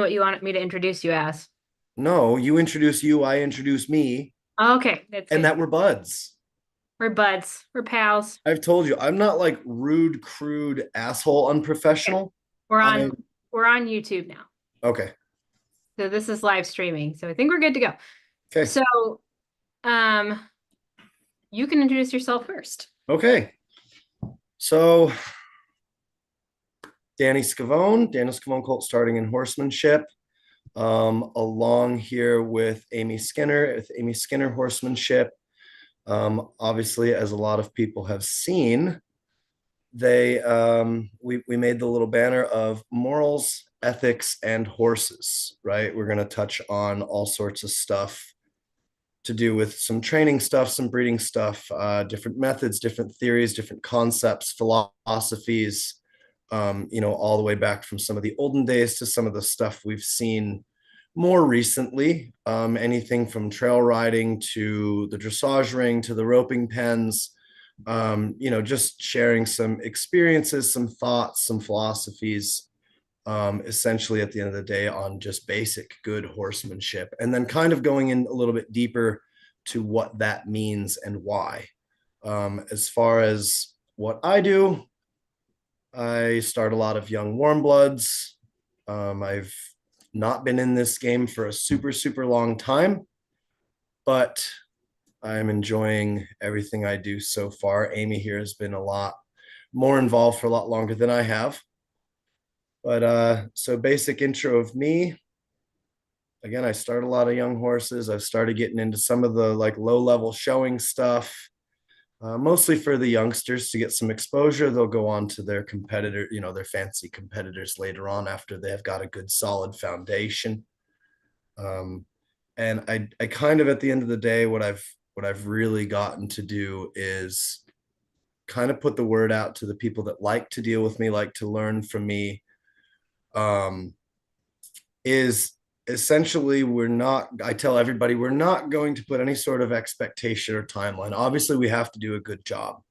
What you want me to introduce you as. No, you introduce you, I introduce me, Okay, that's and good. that we're buds. We're buds. We're pals. I've told you, I'm not like rude, crude, asshole, Okay. unprofessional. We're I on we're on YouTube now. okay, So this is live streaming. So I think we're good to go. okay, So um you can introduce yourself first. okay. So Daniel Scavone Colt starting in horsemanship. Along here with Amy Skinner, Horsemanship. Obviously, as a lot of people have seen, we made the little banner of morals, ethics, and horses, right? We're going to touch on all sorts of stuff to do with some training stuff, some breeding stuff, different methods, different theories, different concepts, philosophies, all the way back from some of the olden days to some of the stuff we've seen more recently. Anything from trail riding to the dressage ring to the roping pens, just sharing some experiences, some thoughts, some philosophies, essentially at the end of the day on just basic good horsemanship, and then kind of going in a little bit deeper to what that means and why. As far as what I do, I start a lot of young warm bloods. I've not been in this game for a super, super long time, but I'm enjoying everything I do so far. Amy here has been a lot more involved for a lot longer than I have. But so basic intro of me. Again, I start a lot of young horses. I've started getting into some of the like low level showing stuff, mostly for the youngsters to get some exposure. They'll go on to their competitor, their fancy competitors later on after they have got a good solid foundation. Um, and I kind of at the end of the day, what I've really gotten to do is kind of put the word out to the people that like to deal with me, like to learn from me. Um, is essentially I tell everybody we're not going to put any sort of expectation or timeline. Obviously, we have to do a good job,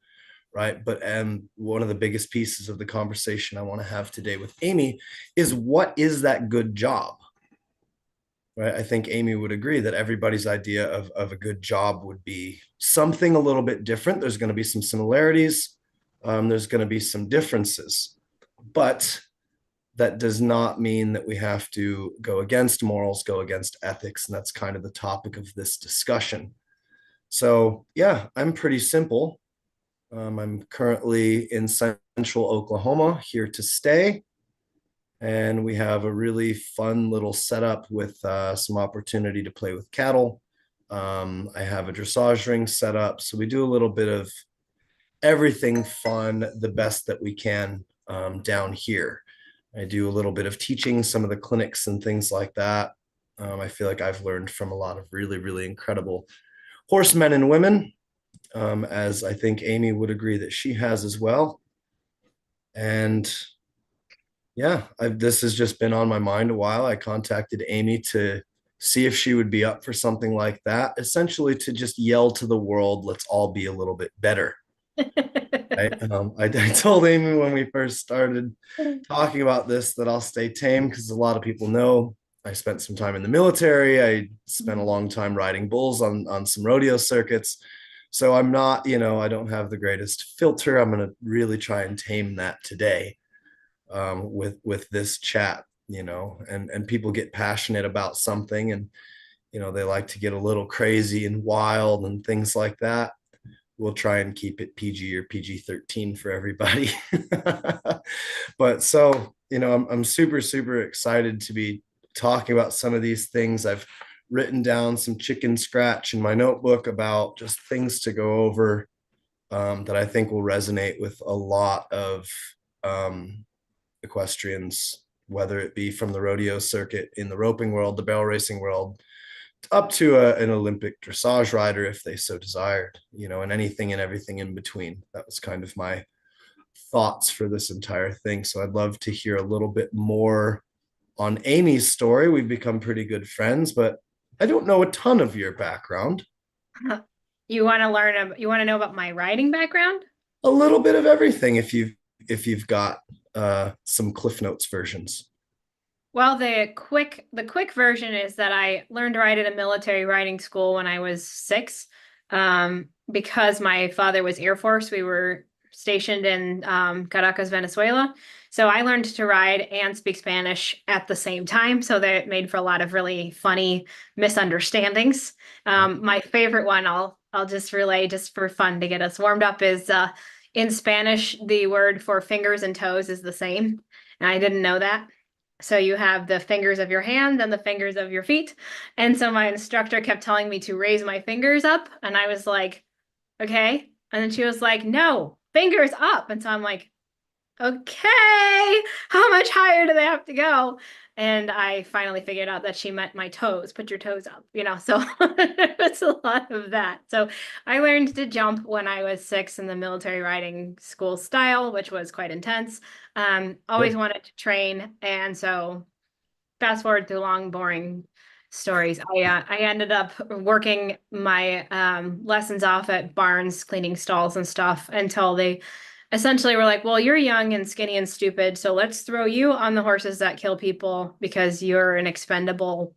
right? But one of the biggest pieces of the conversation I want to have today with Amy is what is that good job? Right. I think Amy would agree that everybody's idea of a good job would be something a little bit different. There's going to be some similarities. There's going to be some differences, but that does not mean that we have to go against morals, go against ethics. And that's kind of the topic of this discussion. So, yeah, I'm pretty simple. I'm currently in central Oklahoma, here to stay. And we have a really fun little setup with some opportunity to play with cattle. I have a dressage ring set up. So we do a little bit of everything fun, the best that we can down here. I do a little bit of teaching some of the clinics and things like that. I feel like I've learned from a lot of really, really incredible horsemen and women, as I think Amy would agree that she has as well. And yeah, this has just been on my mind a while. I contacted Amy to see if she would be up for something like that, essentially to just yell to the world, let's all be a little bit better. I told Amy when we first started talking about this that I'll stay tame because a lot of people know I spent some time in the military. I spent a long time riding bulls on some rodeo circuits. So I'm not, I don't have the greatest filter. I'm going to really try and tame that today with this chat, and people get passionate about something and they like to get a little crazy and wild and things like that. We'll try and keep it PG or PG-13 for everybody. But so, I'm super, super excited to be talking about some of these things. I've written down some chicken scratch in my notebook about just things to go over that I think will resonate with a lot of um, equestrians, whether it be from the rodeo circuit in the roping world, the barrel racing world, up to an Olympic dressage rider if they so desired, and anything and everything in between. That was kind of my thoughts for this entire thing. So I'd love to hear a little bit more on Amy's story. We've become pretty good friends, but I don't know a ton of your background. You want to you want to know about my writing background? A little bit of everything if you've got some Cliff Notes versions. Well, the quick version is that I learned to ride at a military riding school when I was 6. Because my father was Air Force, we were stationed in Caracas, Venezuela. So I learned to ride and speak Spanish at the same time. So that made for a lot of really funny misunderstandings. My favorite one, I'll just relay just for fun to get us warmed up, is in Spanish, the word for fingers and toes is the same. And I didn't know that. So you have the fingers of your hand and the fingers of your feet. And so my instructor kept telling me to raise my fingers up. And I was like, okay. And then she was like, no, fingers up. And so I'm like, okay, how much higher do they have to go? And I finally figured out that she meant my toes, put your toes up, so it was a lot of that. So I learned to jump when I was 6 in the military riding school style, which was quite intense. Always Sure. wanted to train. And so fast forward through long, boring stories. I ended up working my lessons off at barns, cleaning stalls and stuff until they essentially were like, well, you're young and skinny and stupid, so let's throw you on the horses that kill people because you're an expendable,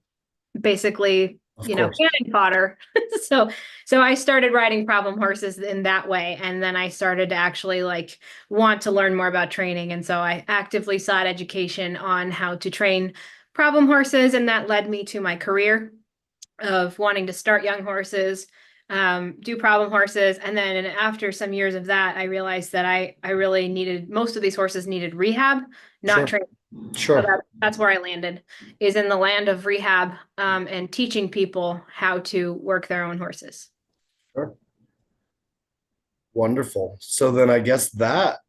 basically, Of course. cannon fodder. So so I started riding problem horses in that way, and then I started to actually like want to learn more about training, and so I actively sought education on how to train problem horses, and that led me to my career of wanting to start young horses, do problem horses. And then after some years of that, I realized that I really needed, most of these horses needed rehab, not Sure. training. So Sure. that's where I landed, is in the land of rehab, and teaching people how to work their own horses. Sure. Wonderful. So then I guess that,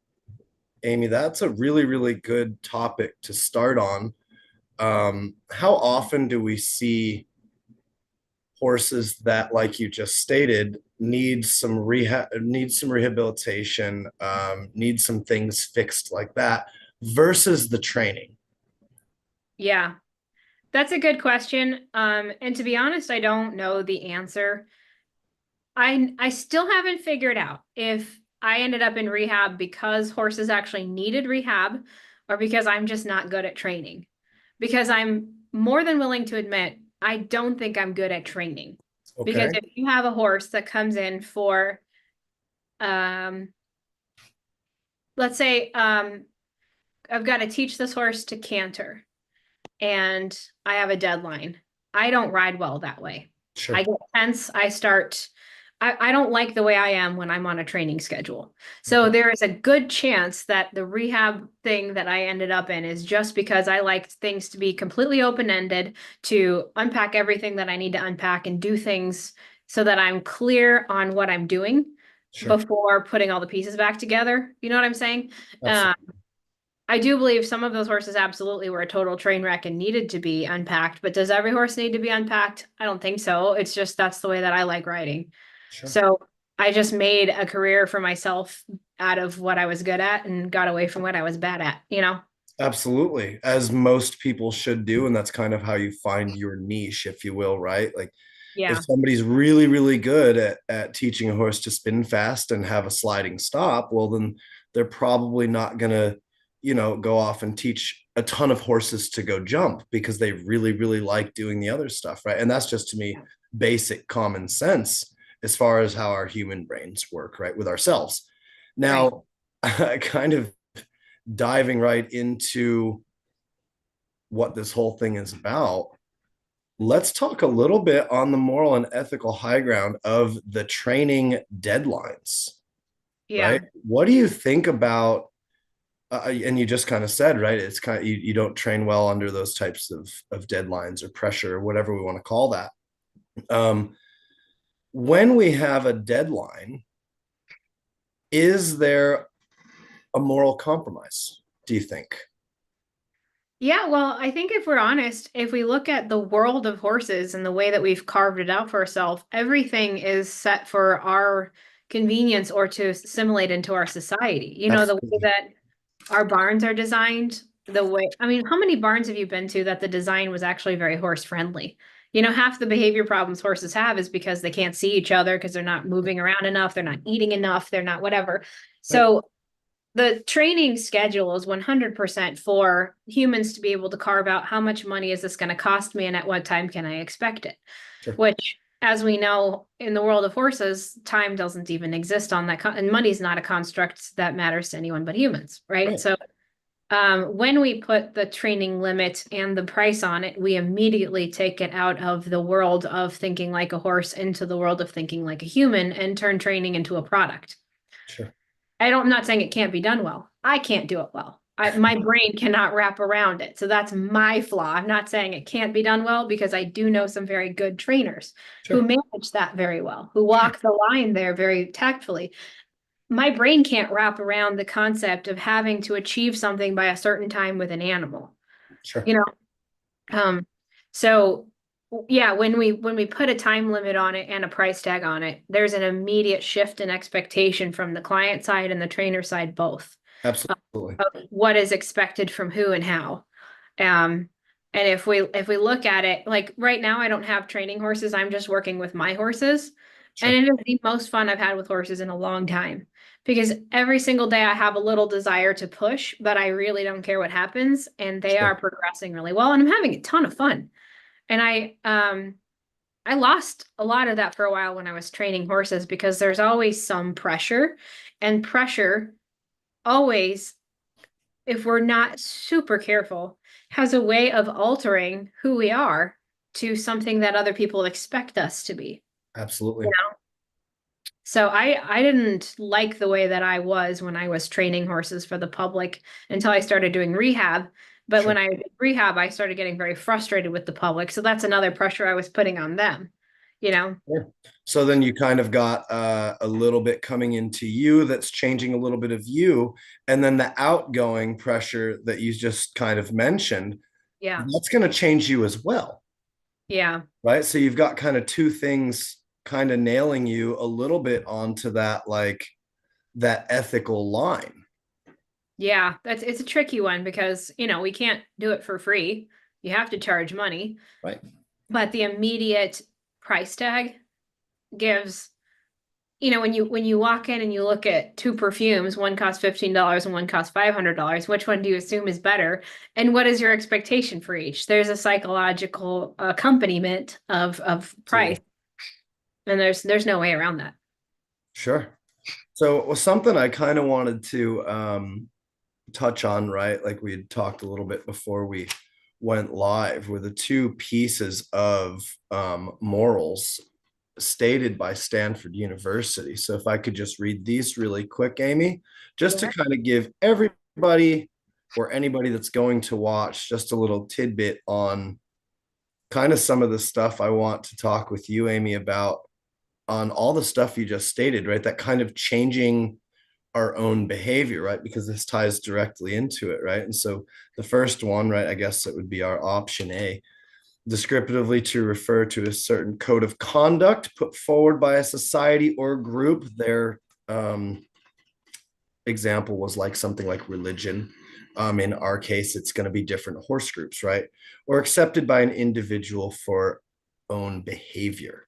Amy, that's a really, really good topic to start on. How often do we see horses that, like you just stated, need some rehabilitation, need some things fixed like that, versus the training? Yeah, that's a good question. And to be honest, I don't know the answer. I still haven't figured out if I ended up in rehab because horses actually needed rehab or because I'm just not good at training. Because I'm more than willing to admit I don't think I'm good at training. Because Okay. if you have a horse that comes in for um let's say I've got to teach this horse to canter and I have a deadline. I don't ride well that way. I Sure. get tense. I don't like the way I am when I'm on a training schedule. So Okay. there is a good chance that the rehab thing that I ended up in is just because I like things to be completely open-ended, to unpack everything that I need to unpack and do things so that I'm clear on what I'm doing Sure. before putting all the pieces back together. You know what I'm saying? Uh, Absolutely. I do believe some of those horses absolutely were a total train wreck and needed to be unpacked, but does every horse need to be unpacked? I don't think so. It's just that's the way that I like riding. Sure. So I just made a career for myself out of what I was good at and got away from what I was bad at? Absolutely. As most people should do. And that's kind of how you find your niche, if you will, right? Like if Yeah. somebody's really, really good at teaching a horse to spin fast and have a sliding stop, well, then they're probably not going to, go off and teach a ton of horses to go jump because they really, really like doing the other stuff, right? And that's just to me basic common sense as far as how our human brains work, right? With ourselves. Right. Now, kind of diving right into what this whole thing is about, let's talk a little bit on the moral and ethical high ground of the training deadlines, Yeah. right? What do you think about, and you just kind of said, right? It's kind of, you don't train well under those types of deadlines or pressure or whatever we want to call that. Um, when we have a deadline, is there a moral compromise, do you think? Yeah, well, I think if we're honest, if we look at the world of horses and the way that we've carved it out for ourselves, everything is set for our convenience or to assimilate into our society. The way Absolutely. that our barns are designed, the way, I mean, how many barns have you been to that the design was actually very horse friendly? Half the behavior problems horses have is because they can't see each other because they're not moving around enough, they're not eating enough, they're not whatever. Yep. So the training schedule is 100% for humans to be able to carve out how much money is this going to cost me and at what time can I expect it. Sure. Which, as we know, in the world of horses, time doesn't even exist on that, and money's not a construct that matters to anyone but humans, right? Right. So when we put the training limit and the price on it, we immediately take it out of the world of thinking like a horse into the world of thinking like a human and turn training into a product. Sure. I'm not saying it can't be done well. I can't do it well. My brain cannot wrap around it. So that's my flaw. I'm not saying it can't be done well because I do know some very good trainers who Sure. manage that very well, who Sure. walk the line there very tactfully. My brain can't wrap around the concept of having to achieve something by a certain time with an animal, Sure. you know? So yeah, when we put a time limit on it and a price tag on it, there's an immediate shift in expectation from the client side and the trainer side both Absolutely. of what is expected from who and how. Um, and if we look at it, like right now, I don't have training horses. I'm just working with my horses. And Sure. it is the most fun I've had with horses in a long time because every single day I have a little desire to push, but I really don't care what happens. And they Sure. are progressing really well. And I'm having a ton of fun. And I lost a lot of that for a while when I was training horses because there's always some pressure, and pressure always, if we're not super careful, has a way of altering who we are to something that other people expect us to be. You Absolutely. know? So I didn't like the way that I was when I was training horses for the public until I started doing rehab. But Sure. when I did rehab, I started getting very frustrated with the public. So that's another pressure I was putting on them, you know? Yeah. So then you kind of got a little bit coming into you that's changing a little bit of you. And then the outgoing pressure that you just kind of mentioned, Yeah. that's going to change you as well. Yeah. Right. So you've got kind of two things kind of nailing you a little bit onto that, like that ethical line. Yeah. It's a tricky one because, we can't do it for free. You have to charge money, Right. but the immediate price tag gives, when you walk in and you look at two perfumes, one costs $15 and one costs $500, which one do you assume is better? And what is your expectation for each? There's a psychological accompaniment of price, Absolutely. and there's no way around that. Sure. So it was something I kind of wanted to touch on, right? Like we had talked a little bit before we went live, were the two pieces of morals stated by Stanford University. So if I could just read these really quick, Amy, just to Yeah. kind of give everybody or anybody that's going to watch just a little tidbit on kind of some of the stuff I want to talk with you, Amy, about on all the stuff you just stated, right? That kind of changing our own behavior, right? Because this ties directly into it, right? And so the first one, right, I guess it would be our option A, descriptively to refer to a certain code of conduct put forward by a society or group. Their example was like something like religion. In our case, it's going to be different horse groups, right? Or accepted by an individual for own behavior,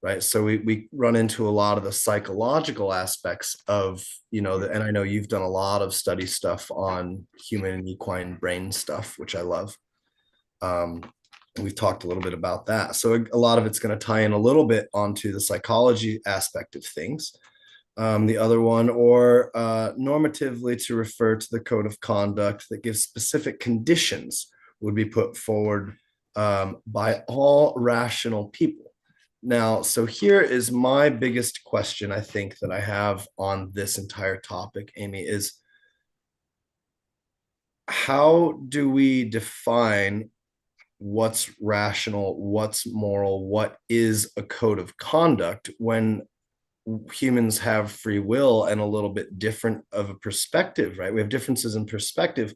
right? So we run into a lot of the psychological aspects of, and I know you've done a lot of study stuff on human and equine brain stuff, which I love. um, we've talked a little bit about that, so a lot of it's going to tie in a little bit onto the psychology aspect of things. The other one, or normatively to refer to the code of conduct that gives specific conditions, would be put forward by all rational people. Now, so here is my biggest question, I think, that I have on this entire topic, Amy, is how do we define what's rational, what's moral, what is a code of conduct when humans have free will and a little bit different of a perspective, right? We have differences in perspective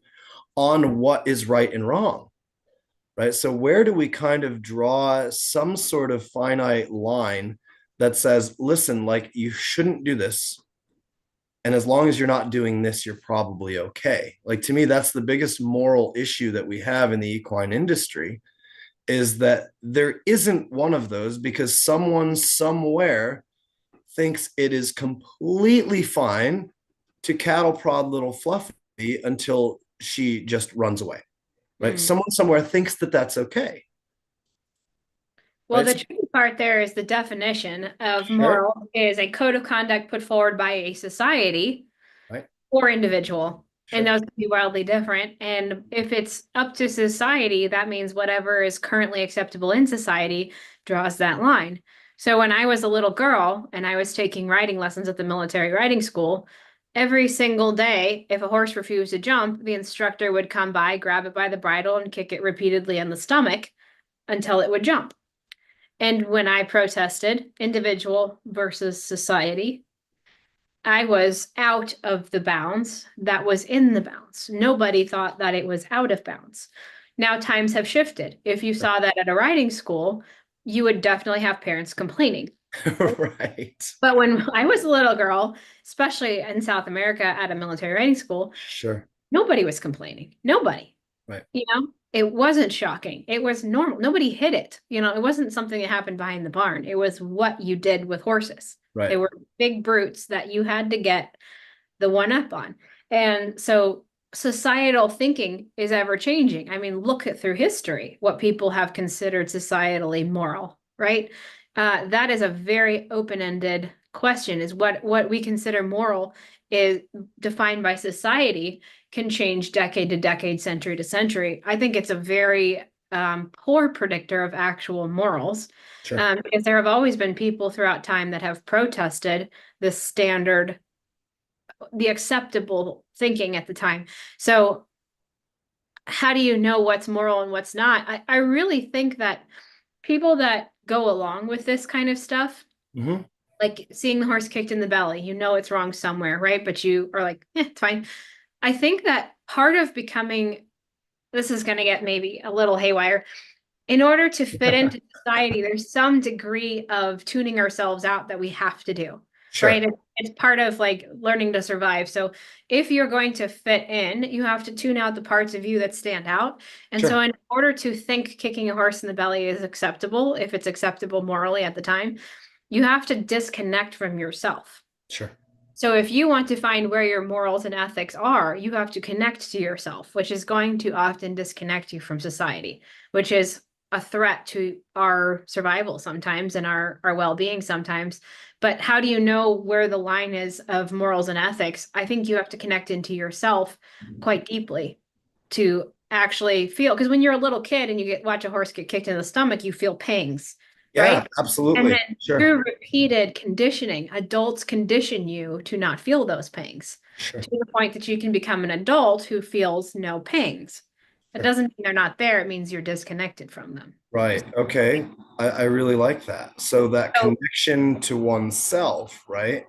on what is right and wrong, right? So where do we kind of draw some sort of finite line that says, listen, like you shouldn't do this, and as long as you're not doing this, you're probably okay. Like to me, that's the biggest moral issue that we have in the equine industry, is that there isn't one of those, because someone somewhere thinks it is completely fine to cattle prod little Fluffy until she just runs away, right? Mm. Someone somewhere thinks that that's okay, Well, right? the tricky part there is the definition of Sure, moral is a code of conduct put forward by a society right? or individual. And Sure. those can be wildly different. And if it's up to society, that means whatever is currently acceptable in society draws that line. So when I was a little girl and I was taking riding lessons at the military riding school, every single day, if a horse refused to jump, the instructor would come by, grab it by the bridle, and kick it repeatedly in the stomach until it would jump. And when I protested individual versus society, I was out of the bounds that was in the bounds. Nobody thought that it was out of bounds. Now times have shifted. If you Sure. saw that at a riding school, you would definitely have parents complaining. Right. But when I was a little girl, especially in South America at a military riding school, Sure. nobody was complaining. Nobody. Right. It wasn't shocking. It was normal. Nobody hid it. It wasn't something that happened behind the barn. It was what you did with horses. They Right. were big brutes that you had to get the one up on. And so societal thinking is ever changing. I mean, look at through history what people have considered societally moral, right? That is a very open-ended question, is what we consider moral is defined by society can change decade to decade, century to century. I think it's a very poor predictor of actual morals, Sure. because there have always been people throughout time that have protested the standard, the acceptable thinking at the time. So how do you know what's moral and what's not? I really think that people that go along with this kind of stuff, Hmm. like seeing the horse kicked in the belly, it's wrong somewhere, right? But you are like, it's fine. I think that part of becoming, this is going to get maybe a little haywire, in order to fit into society, there's some degree of tuning ourselves out that we have to do, right? Sure. It's part of like learning to survive. So if you're going to fit in, you have to tune out the parts of you that stand out. And so Sure. in order to think kicking a horse in the belly is acceptable, if it's acceptable morally at the time, you have to disconnect from yourself. Sure. So if you want to find where your morals and ethics are, you have to connect to yourself, which is going to often disconnect you from society, which is a threat to our survival sometimes and our well-being sometimes. But how do you know where the line is of morals and ethics? I think you have to connect into yourself quite deeply to actually feel, because when you're a little kid and watch a horse get kicked in the stomach, you feel pangs, Yeah, right? And absolutely. then Sure. through repeated conditioning, adults condition you to not feel those pangs Sure. to the point that you can become an adult who feels no pangs. It Sure. doesn't mean they're not there. It means you're disconnected from them. Right. Okay. I really like that. So that So connection to oneself, right?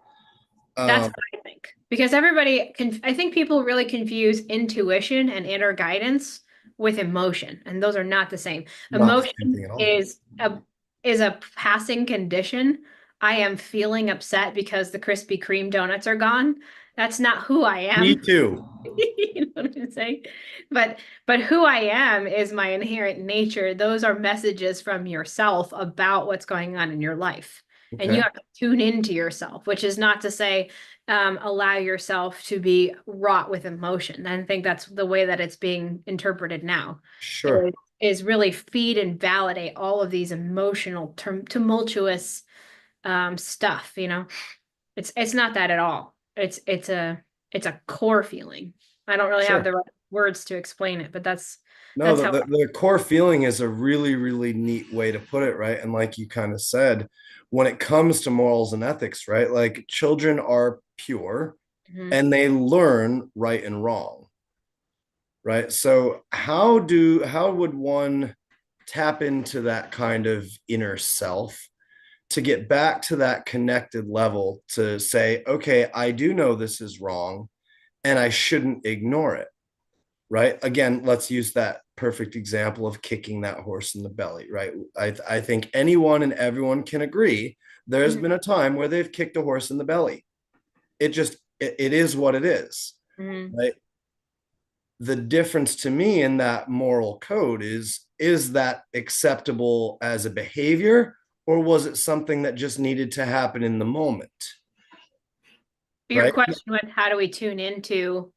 that's Um, what I think. Because I think people really confuse intuition and inner guidance with emotion, and those are not the same. not the same Emotion thing at all. is a passing condition. I am feeling upset because the Krispy Kreme donuts are gone. That's not who I Me am. too. You know what I'm saying? But who I am is my inherent nature. Those are messages from yourself about what's going on in your life. And you Okay. have to tune into yourself, which is not to say allow yourself to be wrought with emotion. I think that's the way that it's being interpreted now, Sure. is really feed and validate all of these emotional, tumultuous stuff, It's not that at all. It's a core feeling. I don't really have Sure. the right words to explain it, but that's No, that's the, how. the, the core feeling is a really, really neat way to put it, right? And like you kind of said, when it comes to morals and ethics, right? Like children are pure Mhm. and they learn right and wrong, right? So how would one tap into that kind of inner self to get back to that connected level to say, okay, I do know this is wrong and I shouldn't ignore it, right? Again, let's use that perfect example of kicking that horse in the belly, right? I think anyone and everyone can agree there's Mhm. been a time where they've kicked a horse in the belly. It is what it is, Mhm. right? The difference to me in that moral code is that acceptable as a behavior or was it something that just needed to happen in the moment? Your right? question was, how do we tune into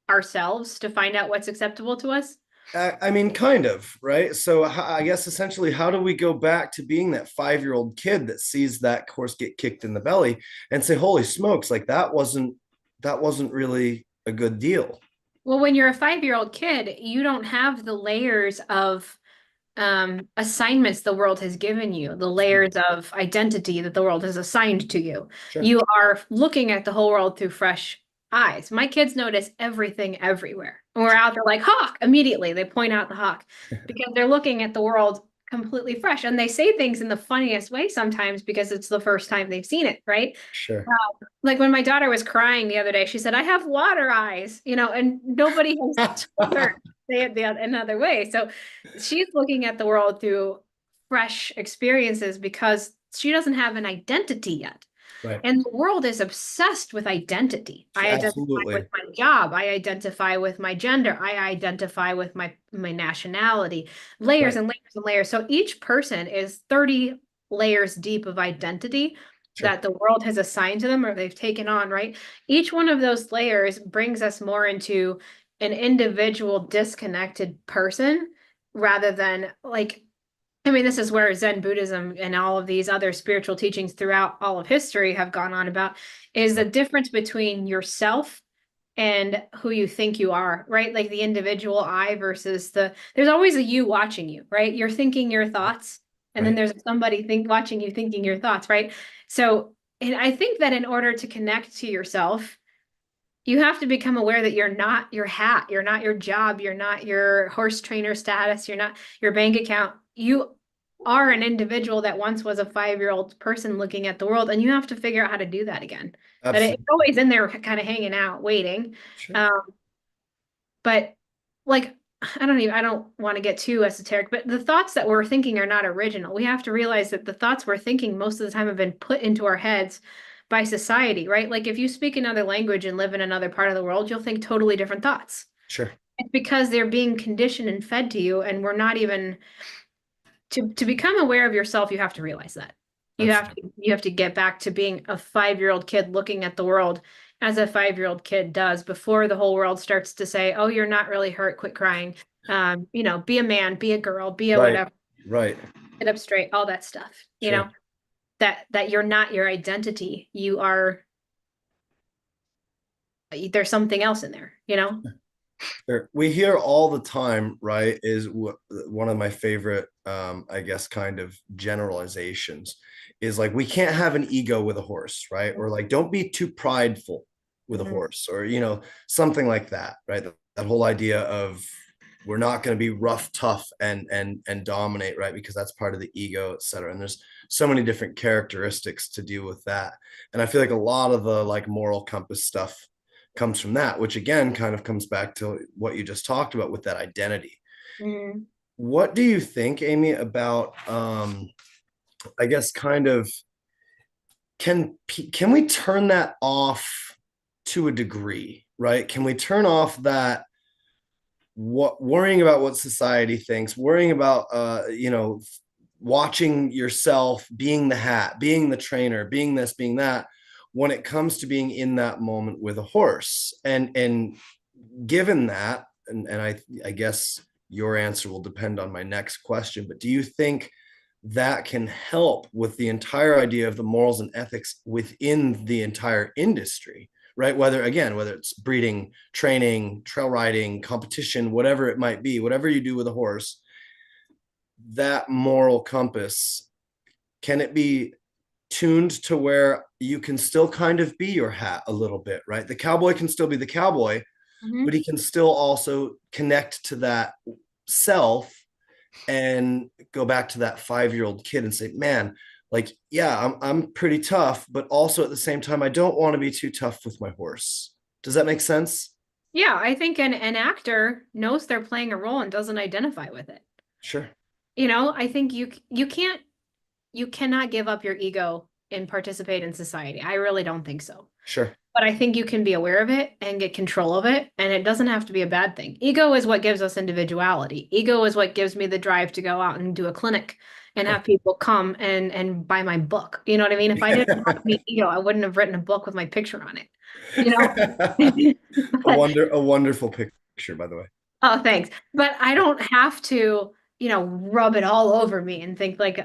ourselves to find out what's acceptable to us? I mean, kind of, right? So I guess essentially, how do we go back to being that 5-year-old kid that sees that horse get kicked in the belly and say, "Holy smokes! Like that wasn't really a good deal." Well, when you're a 5-year-old kid, you don't have the layers of assignments the world has given you, the layers of identity that the world has assigned to you. Sure. You are looking at the whole world through fresh eyes. My kids notice everything everywhere. When we're out there like hawk, immediately they point out the hawk because they're looking at the world completely fresh. And they say things in the funniest way sometimes because it's the first time they've seen it, right? Sure. Like when my daughter was crying the other day, she said, I have water eyes, and nobody has told her to say it another way. So she's looking at the world through fresh experiences because she doesn't have an identity yet. Right. And the world is obsessed with identity. I identify with Absolutely. my job. I identify with my gender. I identify with my nationality, layers Right. and layers and layers. So each person is 30 layers deep of identity Sure. that the world has assigned to them or they've taken on, right? Each one of those layers brings us more into an individual disconnected person rather than like this is where Zen Buddhism and all of these other spiritual teachings throughout all of history have gone on about is the difference between yourself and who you think you are, right? Like the individual I versus there's always a you watching you, right? You're thinking your thoughts, and then Right. there's somebody watching you thinking your thoughts, right? So, and I think that in order to connect to yourself, you have to become aware that you're not your hat, you're not your job, you're not your horse trainer status, you're not your bank account. You are an individual that once was a 5-year-old person looking at the world, and you have to figure out how to do that again. That it's Absolutely. always in there, kind of hanging out, waiting. Sure. Um, but like, I don't want to get too esoteric, but the thoughts that we're thinking are not original. We have to realize that the thoughts we're thinking most of the time have been put into our heads by society, right? Like if you speak another language and live in another part of the world, you'll think totally different thoughts. Sure. It's because they're being conditioned and fed to you, and we're not even to become aware of yourself, you have to realize that. Absolutely. You have to get back to being a 5-year-old kid looking at the world as a 5-year-old kid does before the whole world starts to say, "Oh, you're not really hurt, quit crying." Be a man, be a girl, be a Right. whatever, Right. sit up straight, all that stuff. Sure. That you're not your identity. You are there's something else in there. Sure. We hear all the time, right? Is one of my favorite, I guess, kind of generalizations is like we can't have an ego with a horse, right? Or like don't be too prideful with a Mhm. horse, or something like that, right? That whole idea of we're not going to be rough, tough, and dominate, right? Because that's part of the ego, et cetera. And there's so many different characteristics to deal with that. And I feel like a lot of the like moral compass stuff comes from that, which again kind of comes back to what you just talked about with that identity. Mhm. What do you think, Amy, about I guess kind of can we turn that off to a degree, right? Can we turn off that what worrying about what society thinks, worrying about watching yourself, being the hat, being the trainer, being this, being that, when it comes to being in that moment with a horse? And given that, and I guess your answer will depend on my next question, but do you think that can help with the entire idea of the morals and ethics within the entire industry, right? Whether it's breeding, training, trail riding, competition, whatever it might be, whatever you do with a horse, that moral compass, can it be tuned to where you can still kind of be your hat a little bit, right? The cowboy can still be the cowboy, but Mhm. he can still also connect to that self and go back to that 5-year-old kid and say, man, like, yeah, I'm pretty tough, but also at the same time, I don't want to be too tough with my horse. Does that make sense? Yeah, I think an actor knows they're playing a role and doesn't identify with it. Sure. I think you cannot give up your ego and participate in society. I really don't think so. Sure. But I think you can be aware of it and get control of it, and it doesn't have to be a bad thing. Ego is what gives us individuality. Ego is what gives me the drive to go out and do a clinic and have people come and buy my book. You know what I mean? If I didn't have any ego, I wouldn't have written a book with my picture on it. You know? But A wonderful picture, by the way. oh, thanks. But I don't have to, rub it all over me and think like,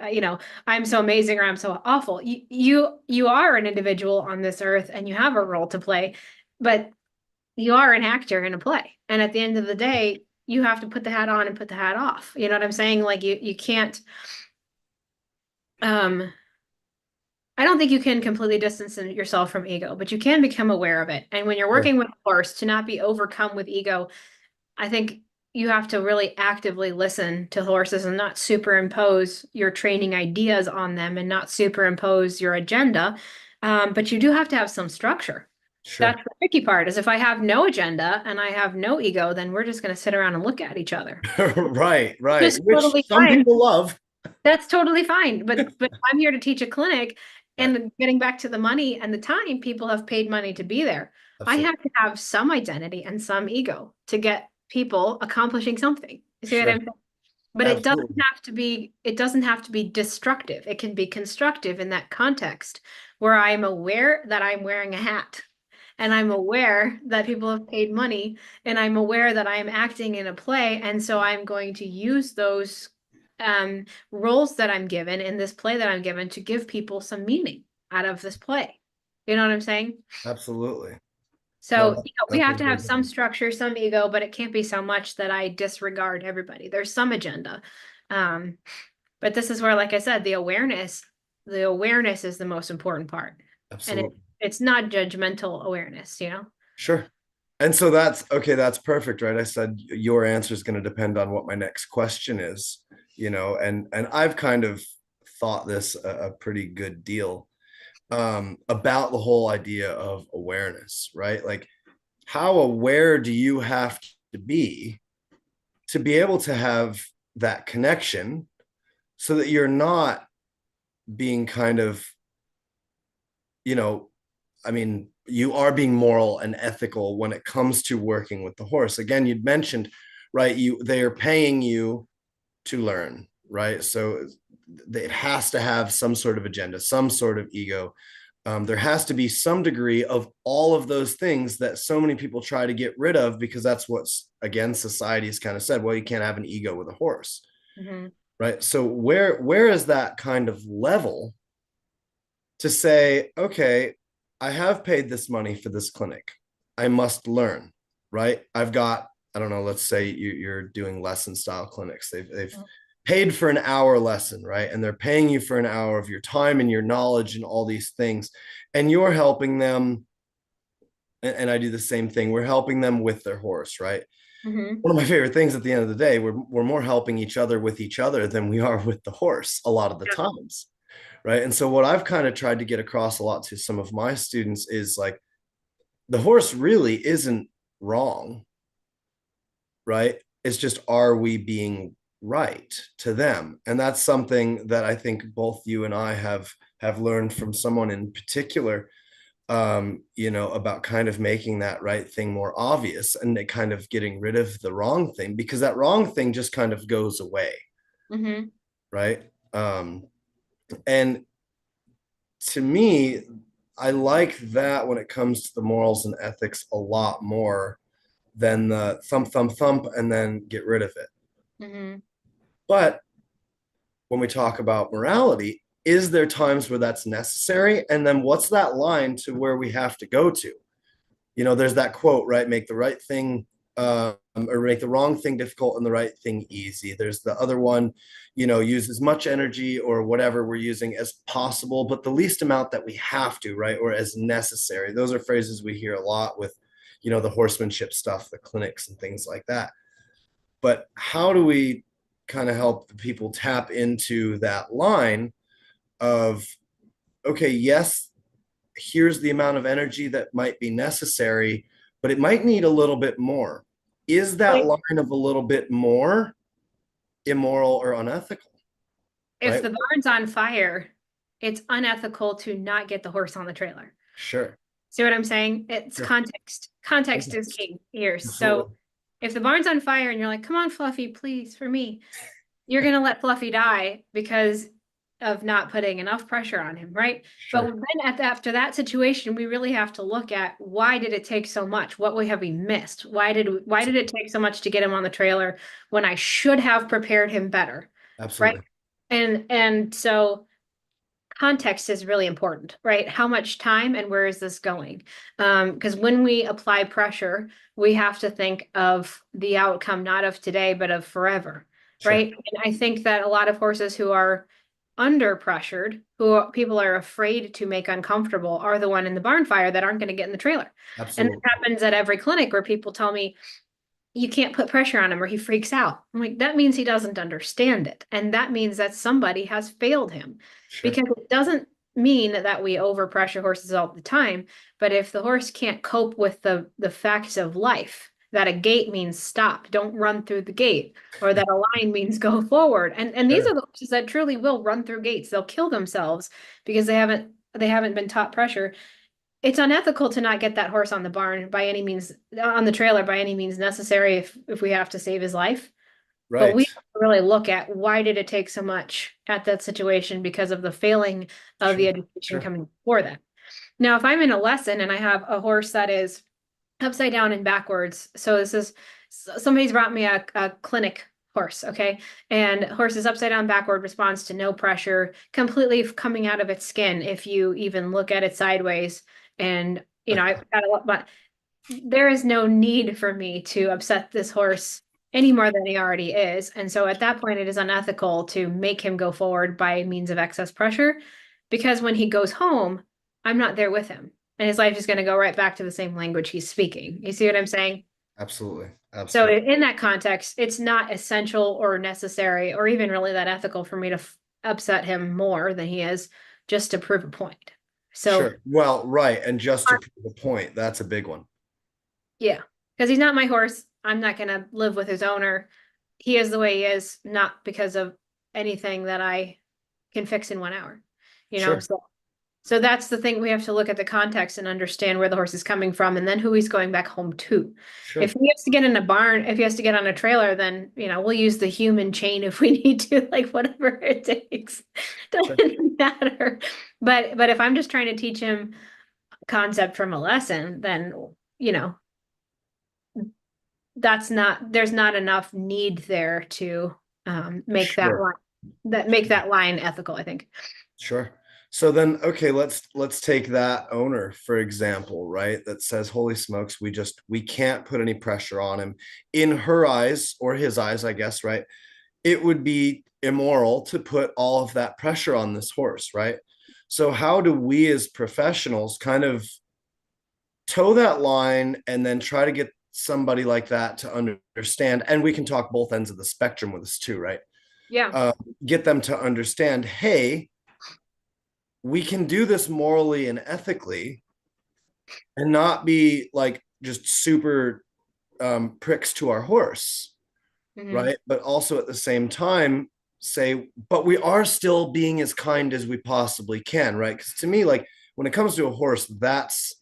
I'm so amazing or I'm so awful. You are an individual on this earth and you have a role to play, but you are an actor in a play. And at the end of the day, you have to put the hat on and put the hat off. You know what I'm saying? Like you can't um I don't think you can completely distance yourself from ego, but you can become aware of it. And when you're Sure. working with a horse, to not be overcome with ego, I think you have to really actively listen to horses and not superimpose your training ideas on them and not superimpose your agenda. But you do have to have some structure. Sure. That's the tricky part is if I have no agenda and I have no ego, then we're just going to sit around and look at each other. Right, right. Just Which totally some fine. people love. That's totally fine. But I'm here to teach a clinic and getting back to the money and the time, people have paid money to be there. I Absolutely. have to have some identity and some ego to get people accomplishing something. You see what I'm Sure. saying? But Absolutely. it doesn't have to be destructive. It can be constructive in that context where I'm aware that I'm wearing a hat and I'm aware that people have paid money and I'm aware that I'm acting in a play. And so I'm going to use those roles that I'm given in this play that I'm given to give people some meaning out of this play. You know what I'm saying? Absolutely. No, So, we that's a have to great have some point. structure, some ego, but it can't be so much that I disregard everybody. There's some agenda. Um, but this is where, like I said, the awareness is the most important part. And Absolutely. it's not judgmental awareness. Sure. And so that's okay, that's perfect, right? I said your answer is going to depend on what my next question is, and I've kind of thought this a pretty good deal about the whole idea of awareness, right? Like how aware do you have to be able to have that connection so that you're not being kind of, you know, I mean, you are being moral and ethical when it comes to working with the horse. Again, you'd mentioned, right? They are paying you to learn, right? So it has to have some sort of agenda, some sort of ego. There has to be some degree of all of those things that so many people try to get rid of because that's what's again society has kind of said. Well, you can't have an ego with a horse, Hmm. right? So where is that kind of level to say, okay, I have paid this money for this clinic. I must learn, right? I've got, I don't know, let's say you're doing lesson style clinics. They've paid for an hour lesson, right? And they're paying you for an hour of your time and your knowledge and all these things. And you're helping them. And I do the same thing. We're helping them with their horse, right? Hmm. One of my favorite things at the end of the day, we're more helping each other with each other than we are with the horse a lot of the times, right? And so what I've kind of tried to get across a lot to some of my students is like the horse really isn't wrong, right? It's just are we being right to them? And that's something that I think both you and I have learned from someone in particular, about kind of making that right thing more obvious and kind of getting rid of the wrong thing because that wrong thing just kind of goes away, Hmm. right? And to me, I like that when it comes to the morals and ethics a lot more than the thump, thump, thump, and then get rid of it. Hmm. But when we talk about morality, is there times where that's necessary? And then what's that line to where we have to go to? There's that quote, right? Make the right thing or make the wrong thing difficult and the right thing easy. There's the other one, use as much energy or whatever we're using as possible, but the least amount that we have to, right? Or as necessary. Those are phrases we hear a lot with, the horsemanship stuff, the clinics and things like that. But how do we kind of help the people tap into that line of, okay, yes, here's the amount of energy that might be necessary, but it might need a little bit more. Is that Like line of a little bit more immoral or unethical? if Right? the barn's on fire, it's unethical to not get the horse on the trailer. Sure. See what I'm saying? It's Sure. context. Context is Context. king here. So Absolutely. if the barn's on fire and you're like, come on, Fluffy, please, for me, you're going to let Fluffy die because of not putting enough pressure on him, right? But Sure. then after that situation, we really have to look at why did it take so much? What have we missed? Why did it take so much to get him on the trailer when I should have prepared him better, right? Absolutely. And so context is really important, right? How much time and where is this going? Because when we apply pressure, we have to think of the outcome, not of today, but of forever, Sure. right? And I think that a lot of horses who are under pressured, people are afraid to make uncomfortable, are the one in the barn fire that aren't going to get in the trailer. And Absolutely. that happens at every clinic where people tell me, you can't put pressure on him or he freaks out. I'm like, that means he doesn't understand it. And that means that somebody has failed him Sure. because it doesn't mean that we overpressure horses all the time. But if the horse can't cope with the facts of life, that a gate means stop, don't run through the gate, or that a line means go forward. And these Sure. are the horses that truly will run through gates. They'll kill themselves because they haven't been taught pressure. It's unethical to not get that horse on the barn by any means, on the trailer by any means necessary if we have to save his life. But we Right. have to really look at why did it take so much at that situation because of the failing of the Sure. education Sure. coming before that. Now, if I'm in a lesson and I have a horse that is upside down and backwards, so this is somebody's brought me a clinic horse, okay? And horse is upside down backward, responds to no pressure, completely coming out of its skin if you even look at it sideways. And I've got a lot, but there is no need for me to upset this horse any more than he already is. And so at that point, it is unethical to make him go forward by means of excess pressure because when he goes home, I'm not there with him. And his life is going to go right back to the same language he's speaking. You see what I'm saying? Absolutely. So Absolutely. in that context, it's not essential or necessary or even really that ethical for me to upset him more than he is just to prove a point. So, Sure. Well, right. And just to prove a point, that's a big one. yeah, because he's not my horse. I'm not going to live with his owner. He is the way he is, not because of anything that I can fix in 1 hour. Sure. So that's the thing. We have to look at the context and understand where the horse is coming from and then who he's going back home to. If Sure. he has to get in a barn, if he has to get on a trailer, then, we'll use the human chain if we need to, like whatever it takes. Sure. Doesn't matter. But if I'm just trying to teach him concept from a lesson, then, you know, there's not enough need there to make that Sure. line make that line ethical, I think. Sure. So then, okay, let's take that owner, for example, right? That says, holy smokes, we can't put any pressure on him. In her eyes, or his eyes, I guess, right? It would be immoral to put all of that pressure on this horse, right? So how do we as professionals kind of toe that line and then try to get somebody like that to understand? And we can talk both ends of the spectrum with this too, right? Yeah. uh, get them to understand, hey, we can do this morally and ethically and not be like just super pricks to our horse, Hmm. right? But also at the same time, say, but we are still being as kind as we possibly can, right? Because to me, like when it comes to a horse, that's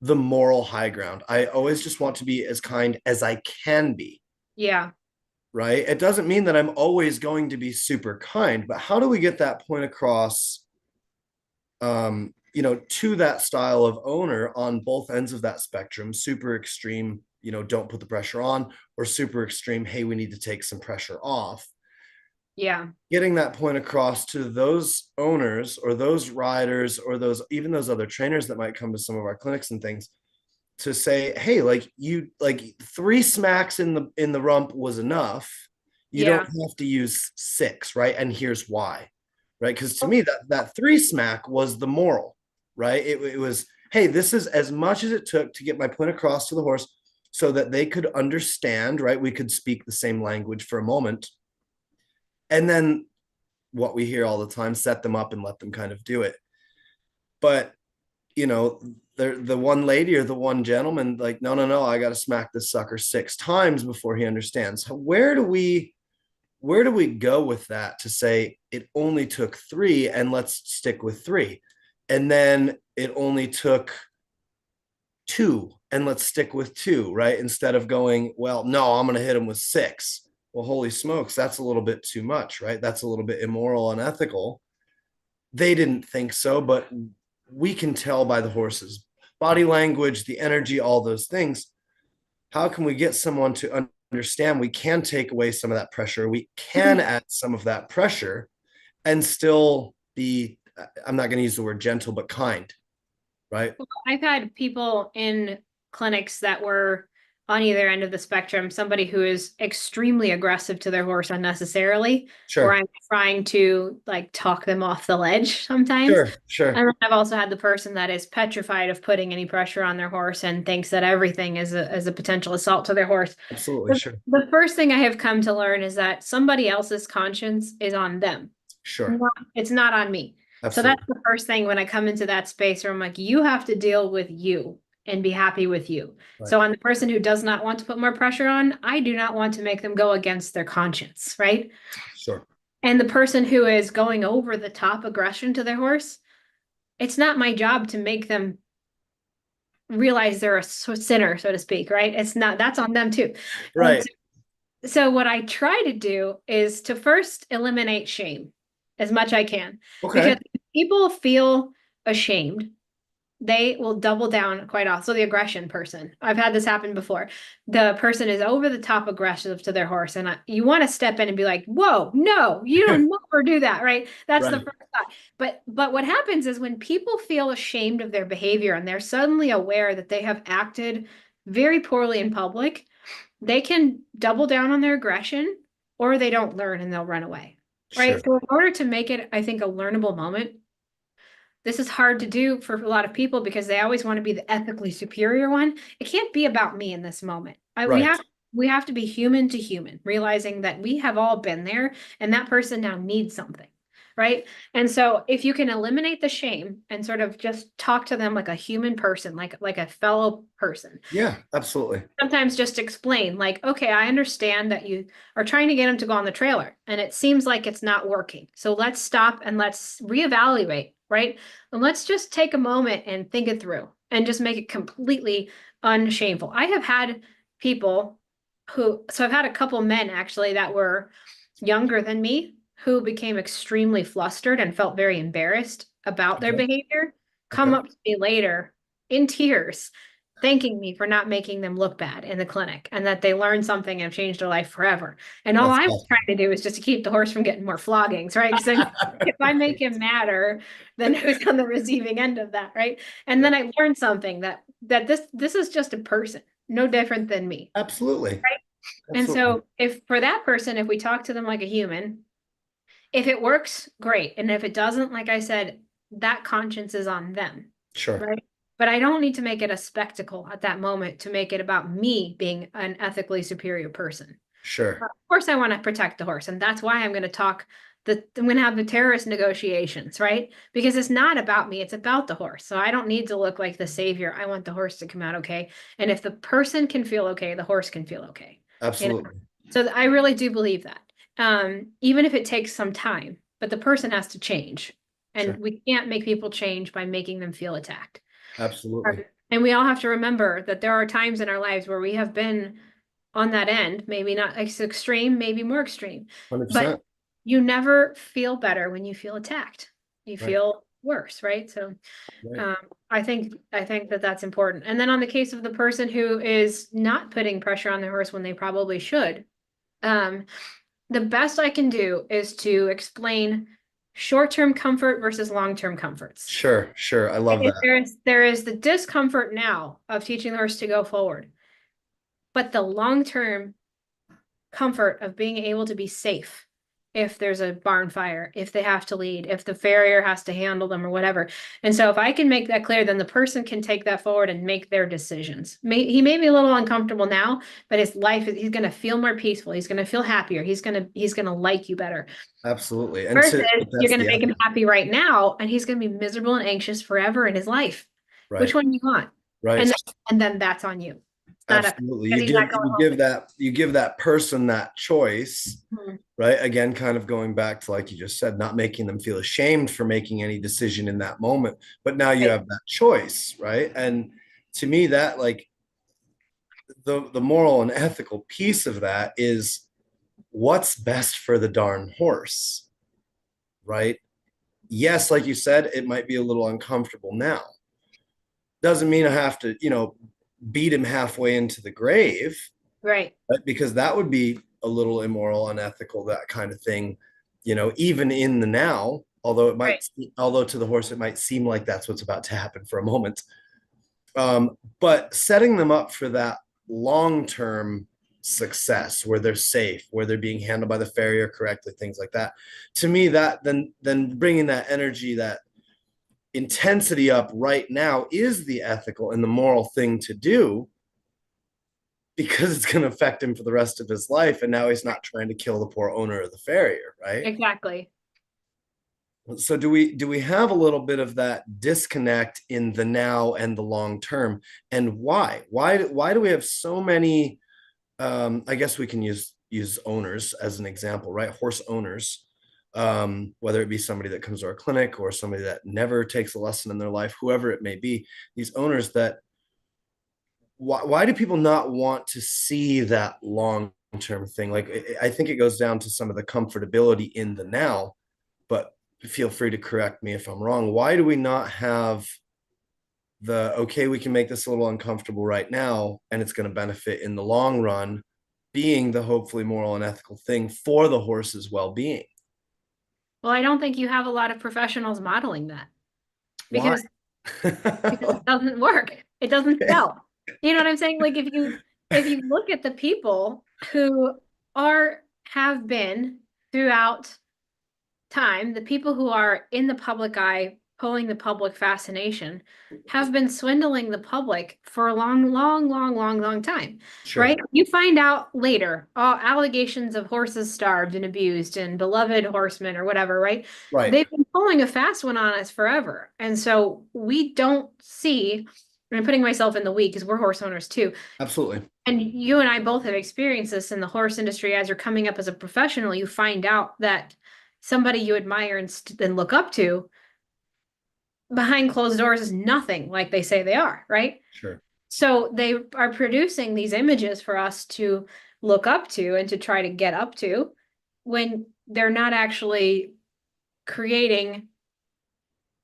the moral high ground. I always just want to be as kind as I can be, Yeah. right? It doesn't mean that I'm always going to be super kind, but how do we get that point across, to that style of owner on both ends of that spectrum? Super extreme, don't put the pressure on, or super extreme, hey, we need to take some pressure off. Yeah. Getting that point across to those owners or those riders or those other trainers that might come to some of our clinics and things, to say, hey, like 3 smacks in the rump was enough. You don't Yeah. have to use 6, right? And here's why, right? Because to me, that 3 smack was the moral, right? It was, hey, this is as much as it took to get my point across to the horse so that they could understand, right? We could speak the same language for a moment. And then what we hear all the time, set them up and let them kind of do it. But you know, the one lady or the one gentleman, like, no, no, no, I got to smack this sucker 6 times before he understands. Where do we where do we go with that to say it only took three and let's stick with three? And then it only took two and let's stick with two, right? Instead of going, well, no, I'm going to hit him with six. Well, holy smokes, that's a little bit too much, right? That's a little bit immoral, unethical. They didn't think so, but we can tell by the horse's body language, the energy, all those things. How can we get someone to understand we can take away some of that pressure? We can add some of that pressure and still be, I'm not going to use the word gentle, but kind, right? I've had people in clinics that were on either end of the spectrum, somebody who is extremely aggressive to their horse unnecessarily, or Sure. I'm trying to like talk them off the ledge sometimes. Sure. Sure. And then I've also had the person that is petrified of putting any pressure on their horse and thinks that everything is a potential assault to their horse. Absolutely. The, Sure. the first thing I have come to learn is that somebody else's conscience is on them. Sure. It's not on me. So that's Absolutely. the first thing when I come into that space where I'm like, you have to deal with you and be happy with you. Right. So on the person who does not want to put more pressure on, I do not want to make them go against their conscience, right? Sure. And the person who is going over the top aggression to their horse, it's not my job to make them realize they're a sinner, so to speak, right? It's not, that's on them too. Right. So what I try to do is to first eliminate shame as much I can. Okay. Because if people feel ashamed, they will double down quite often. So the aggression person, I've had this happen before. The person is over the top aggressive to their horse, and you want to step in and be like, "Whoa, no, you don't never do that," right? That's the Right. first thought. But what happens is when people feel ashamed of their behavior and they're suddenly aware that they have acted very poorly in public, they can double down on their aggression, or they don't learn and they'll run away. Sure. Right. So in order to make it, I think, a learnable moment, this is hard to do for a lot of people because they always want to be the ethically superior one. It can't be about me in this moment. Right. We have to be human to human, realizing that we have all been there and that person now needs something. Right. And so if you can eliminate the shame and sort of just talk to them like a human person, like a fellow person, Yeah, absolutely. sometimes just explain, like, okay, I understand that you are trying to get him to go on the trailer and it seems like it's not working. So let's stop and let's reevaluate, right? And let's just take a moment and think it through and just make it completely unshameful. I have had people so I've had a couple men actually that were younger than me who became extremely flustered and felt very embarrassed about their Okay. behavior, come Okay. up to me later in tears thanking me for not making them look bad in the clinic and that they learned something and have changed their life forever. And all That's I was awesome. trying to do is just to keep the horse from getting more floggings, right? Because then if I make him madder, then who's on the receiving end of that, right? And Yeah, then I learned something that this is just a person, no different than me. absolutely. Right. And Absolutely. so if for that person, if we talk to them like a human, if it works, great. And if it doesn't, like I said, that conscience is on them. Sure. Right. But I don't need to make it a spectacle at that moment to make it about me being an ethically superior person. Sure. Of course, I want to protect the horse. And that's why I'm going to I'm going to have the terrorist negotiations, right? Because it's not about me, it's about the horse. So I don't need to look like the savior. I want the horse to come out okay. And if the person can feel okay, the horse can feel okay. You know? Absolutely. So I really do believe that. Even if it takes some time, but the person has to change. And Sure. we can't make people change by making them feel attacked. Absolutely. And we all have to remember that there are times in our lives where we have been on that end, maybe not as extreme, maybe more extreme, but 100%. you never feel better when you feel attacked. You Right. feel worse, right? So Right. um, I think that that's important. And then on the case of the person who is not putting pressure on the horse when they probably should, um, the best I can do is to explain short-term comfort versus long-term comforts. Sure. Sure. I love that. There is the discomfort now of teaching the horse to go forward, but the long-term comfort of being able to be safe if there's a barn fire, if they have to lead, if the farrier has to handle them or whatever. And so if I can make that clear, then the person can take that forward and make their decisions. He may be a little uncomfortable now, but his life, he's going to feel more peaceful. He's going to feel happier. He's going to like you better. Absolutely. And Versus you're that's going to the make him ethic. happy right now, and he's going to be miserable and anxious forever in his life. Which Right. one do you want? Right. And and then that's on you. Not a, Absolutely. because he's not going home. You give that person that choice, Mhm. right? Again, kind of going back to, like you just said, not making them feel ashamed for making any decision in that moment, but now you Right. have that choice, right? And to me, that, like, the moral and ethical piece of that is what's best for the darn horse, right? Yes, like you said, it might be a little uncomfortable now. Doesn't mean I have to, beat him halfway into the grave, Right. right? Because that would be a little immoral, unethical, that kind of thing, even in the now, Right. although to the horse, it might seem like that's what's about to happen for a moment. But setting them up for that long-term success where they're safe, where they're being handled by the farrier correctly, things like that. To me, that then bringing that energy, that intensity up right now is the ethical and the moral thing to do, because it's going to affect him for the rest of his life. And now he's not trying to kill the poor owner of the farrier, right? Exactly. So do we have a little bit of that disconnect in the now and the long term? And why do we have so many, I guess we can use owners as an example, right? Horse owners, whether it be somebody that comes to our clinic or somebody that never takes a lesson in their life, whoever it may be, these owners that, why do people not want to see that long term thing? Like, I think it goes down to some of the comfortability in the now, but feel free to correct me if I'm wrong. Why do we not have the, okay, we can make this a little uncomfortable right now and it's going to benefit in the long run, being the hopefully moral and ethical thing for the horse's well-being? Well, I don't think you have a lot of professionals modeling that Why? because it doesn't work. It doesn't sell. You know what I'm saying? Like if you look at the people who have been throughout time, the people who are in the public eye, pulling the public fascination, have been swindling the public for a long, long, long, long, long time, Sure. right? You find out later, allegations of horses starved and abused and beloved horsemen or whatever, right? Right. They've been pulling a fast one on us forever. And so we don't see, and I'm putting myself in the we because we're horse owners too. Absolutely. And you and I both have experienced this in the horse industry. As you're coming up as a professional, you find out that somebody you admire and look up to behind closed doors is nothing like they say they are, right? Sure. So they are producing these images for us to look up to and to try to get up to when they're not actually creating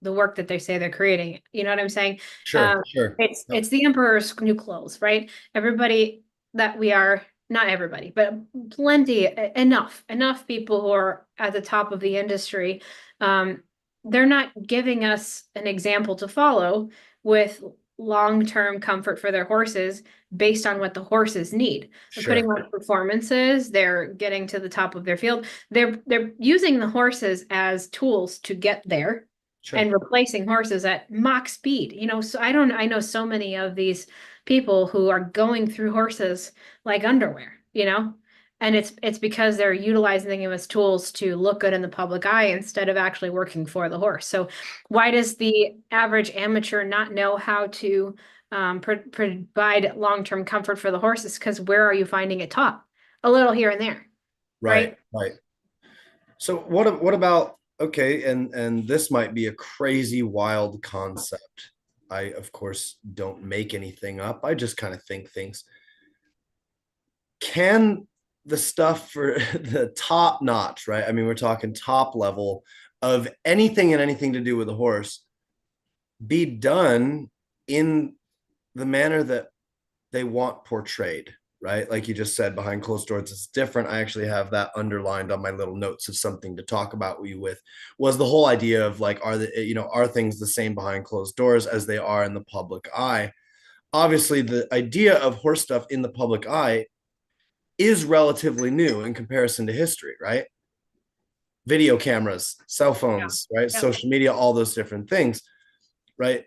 the work that they say they're creating. You know what I'm saying? Sure. Sure. It's the emperor's new clothes, right? Everybody that we are, not everybody, but plenty, enough people who are at the top of the industry. Um, they're not giving us an example to follow with long-term comfort for their horses based on what the horses need. They're putting Sure. on performances, they're getting to the top of their field. They're using the horses as tools to get there Sure. and replacing horses at mock speed. So I know so many of these people who are going through horses like underwear. And it's because they're utilizing them as tools to look good in the public eye instead of actually working for the horse. So why does the average amateur not know how to provide long-term comfort for the horses? Because where are you finding it taught? A little here and there, Right. right? Right. So what about, okay, and this might be a crazy wild concept. I of course don't make anything up. I just kind of think things. Can the stuff for the top notch, right? I mean, we're talking top level of anything and anything to do with a horse, be done in the manner that they want portrayed, right? Like you just said, behind closed doors, it's different. I actually have that underlined on my little notes of something to talk about you with, was the whole idea of, like, are things the same behind closed doors as they are in the public eye? Obviously, the idea of horse stuff in the public eye is relatively new in comparison to history, right? Video cameras, cell Yeah. phones, right? Yep. Social media, all those different things, right?